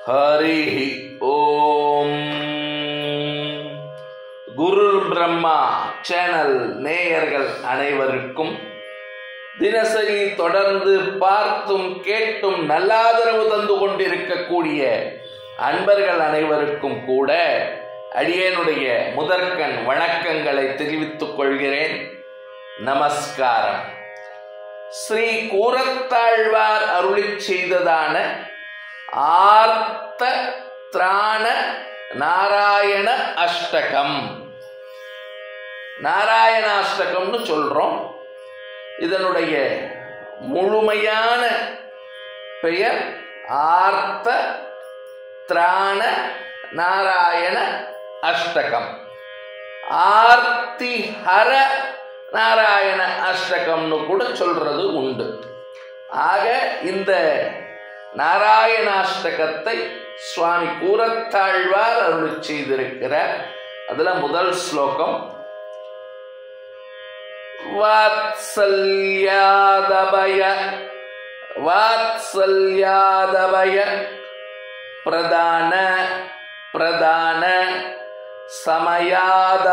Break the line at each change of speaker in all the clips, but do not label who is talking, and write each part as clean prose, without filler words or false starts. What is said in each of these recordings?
ஹரி ஓம். குரு Brahma channel நேயர்கள் அனைவருக்கும் தினசரி தொடர்ந்து பார்த்தும் கேட்டும் நல்லாதரவு தந்து கொண்டிருக்கக்கூடிய அன்பர்கள் அனைவருக்கும் கூட அடியேனுடைய முதற்கண் வணக்கங்களை தெரிவித்துக் கொள்கிறேன். நமஸ்காரம். ஸ்ரீ கூரத்தாழ்வார் அருளிச் செய்ததான ஆர்த்த திராண நாராயண அஷ்டகம், நாராயணாஷ்டகம்னு சொல்றோம். இதனுடைய முழுமையான பெயர் ஆர்த்த திராண நாராயண அஷ்டகம். ஆர்த்தி ஹர நாராயண அஷ்டகம்னு கூட சொல்றது உண்டு. ஆக இந்த நாராயணாஷ்டகத்தை சுவாமி கூரத்தாழ்வார் அருள் செய்திருக்கிறார். அதுல முதல் ஸ்லோகம், வாத்சல்யாதபய வாத்சல்யாதபய பிரதான பிரதான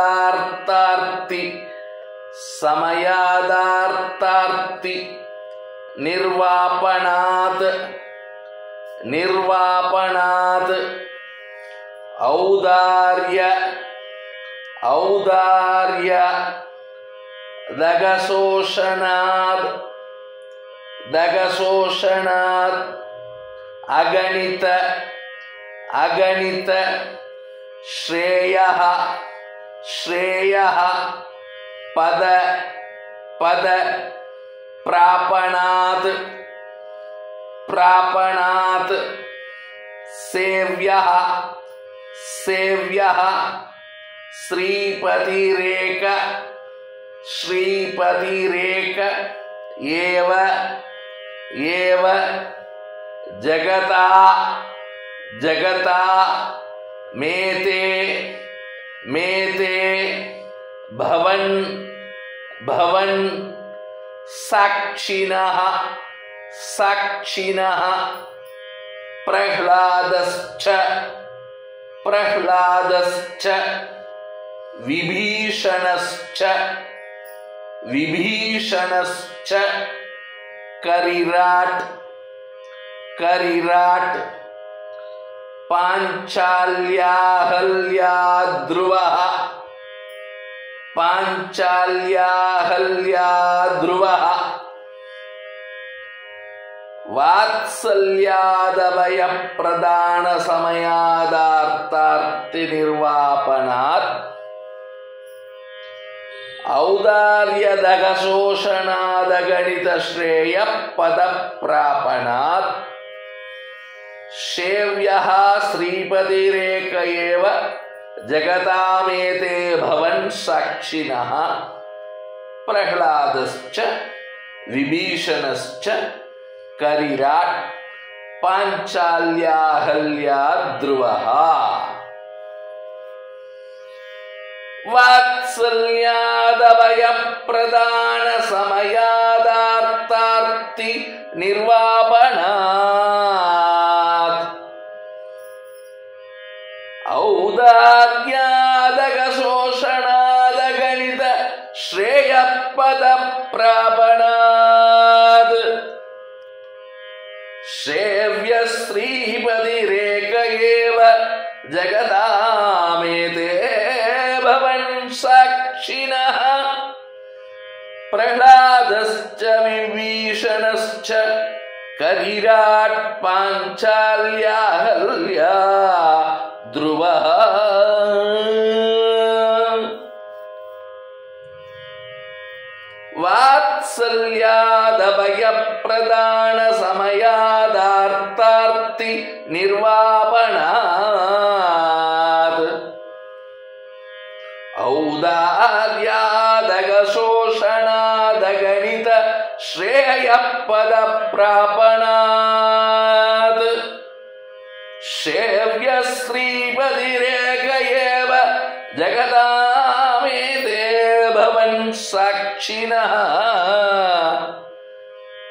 சமயாதார்த்தார்த்தி சமயாதார்த்தார்த்தி நிர்வாபணாத் நிர்வாபணாத் ஔதார்ய ஔதார்ய தகசோஷணாத் தகசோஷணாத் அகணித அகணித ஸ்ரேயः ஸ்ரேயः பத பத பிராபணாத் பிராபணாத் சேவ்யः சேவ்யः ஸ்ரீபதிரேக ஸ்ரீபதிரேக ஏவ ஏவ ஜகதா ஜகதா மேதே மேதே பவன் பவன் சாக்ஷிணः சாக்ஷிணः பிரஹ்லாதஸ்ச பிரஹ்லாதஸ்ச விபீஷணஸ்ச விபீஷணஸ்ச கரிராட் கரிராட் பாஞ்சால்யாஹல்யாத்ருவः பாஞ்சால்யாஹல்யாத்ருவः வாத்சல்யாதபய பிரதான சமயாதார்த்தார்த்தி நிர்வாபணாத் ஔதார்யதகசோஷணாதகணித ஸ்ரேய பத பிராபணாத் சேவ்யः ஸ்ரீபதிரேக ஏவ ஜகதாமேதே பவன் சாக்ஷிணः பிரஹ்லாதஸ்ச விபீஷணஸ்ச கரிராட் பாஞ்சால்யாஹல்யாத்ருவः. வாத்சல்யாதபய பிரதான சமயாதார்த்தார்த்தி நிர்வாபணாத் ஔதார்யாதகசோஷணாதகணித ஸ்ரேயப்பத பிராபணாத் சேவ்ய ஸ்ரீபதிரேக ஏவ ஜகதாமேதே பவன் சாக்ஷிணः பிரஹ்லாதஸ்ச விபீஷணஸ்ச கரிராட் பாஞ்சால்யாஹல்யாத்ருவः. வாத்சல்யாதபய பிரதான சமயாதார்த்தார்த்தி நிர்வாபணாத் ஔதார்யாதகசோஷணாதகணித ஸ்ரேயப்பத பிராபணாத் சேவ்ய ஸ்ரீபதிரேக ஏவ ஜகதாமேதே பவன் சாக்ஷிணः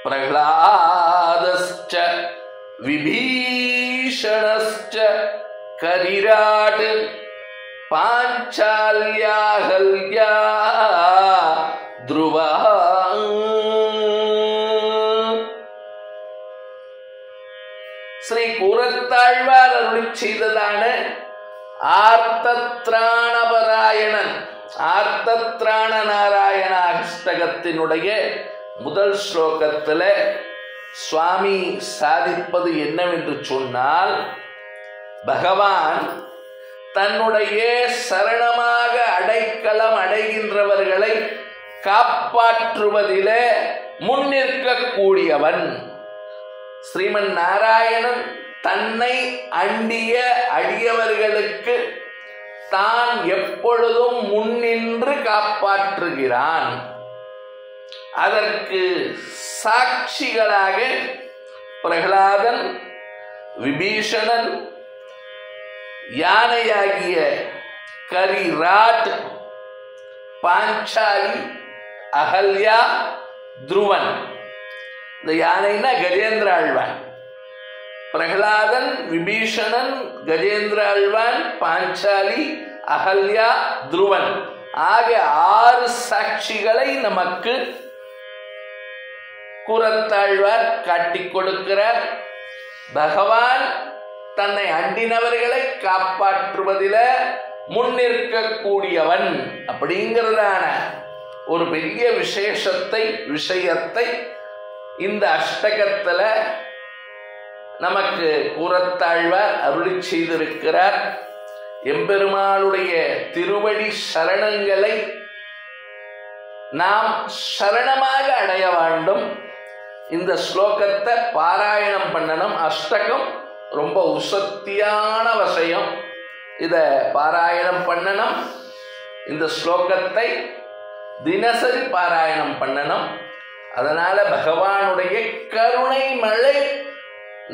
பிரஹ்லாதஸ்ச விபீஷணஸ்ச विभीषणश्च करिराट पाञ्चाल्याहल्या ध्रुवः ஸ்ரீ கூரத்தாழ்வார் அருளிச் செய்ததான ஆர்த்தத்ராணபராயணன் ஆர்த்தத்ராண நாராயண அஷ்டகத்தினுடைய முதல் ஸ்லோகத்தில் சுவாமி சாதிப்பது என்னவென்று சொன்னால், பகவான் தன்னுடைய சரணமாக அடைக்கலம் அடைகின்றவர்களை காப்பாற்றுவதிலே முன்னிற்கக்கூடியவன். ஸ்ரீமன் நாராயணன் தன்னை அண்டிய அடியவர்களுக்கு தான் எப்பொழுதும் முன்னின்று காப்பாற்றுகிறான். அதற்கு சாட்சிகளாக பிரகலாதன், விபீஷணன், யானையாகிய கரிராட், பாஞ்சாலி, அகல்யா, துருவன். இந்த யானைன்னா கஜேந்திர ஆழ்வான். பிரகலாதன், விபீஷணன், கஜேந்திர ஆழ்வான், பாஞ்சாலி, அகல்யா, துருவன் ஆகிய 6 சாட்சிகளை நமக்கு கூரத்தாழ்வார் காட்டிக் கொடுக்கிறார். பகவான் தன்னை அண்டினவர்களை காப்பாற்றுவதில் முன்னிற்கக்கூடியவன் அப்படிங்கிறதான ஒரு பெரிய விஷயத்தை இந்த அஷ்டகத்தில் நமக்கு கூரத்தாழ்வார் அருளி செய்திருக்கிறார். எம்பெருமானுடைய திருவடி சரணங்களை நாம் சரணமாக அடைய வேண்டும். இந்த ஸ்லோகத்தை பாராயணம் பண்ணணும். அஷ்டகம் ரொம்ப உசத்தியான விஷயம். இதை பாராயணம் பண்ணணும். இந்த ஸ்லோகத்தை தினசரி பாராயணம் பண்ணணும். அதனால பகவானுடைய கருணை மழை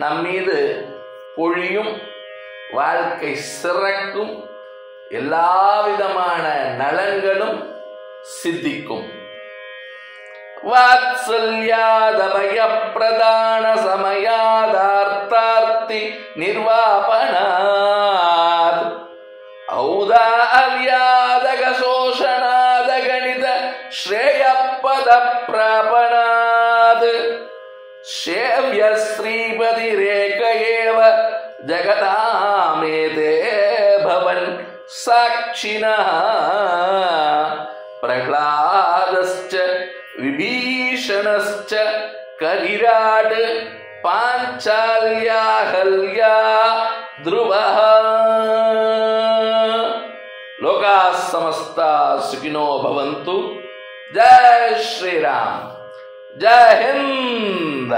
நம் மீது பொழியும், வாழ்க்கை சிறக்கும், எல்லா விதமான நலன்களும் சித்திக்கும். வாத்சல்யாதபய பிரதான சமயாதார்த்தார்த்தி நிர்வாபனாத் ஔதார்யாதக சோஷணாத கணித ஸ்ரேயப்பத பிராபனாத் சேவ்ய ஸ்ரீபதிரேக ஏவ ஜகதாமேதே பவன் சாட்சினः பிரஹ்லாதஸ்ச விபீஷணஸ்ச கரிராட் பாஞ்சால்யாஹல்யா த்ருவः. லோகாः சமஸ்தாः சுகினோ பவந்து. ஜெய் ஸ்ரீராம். ஜெய் ஹிந்த்.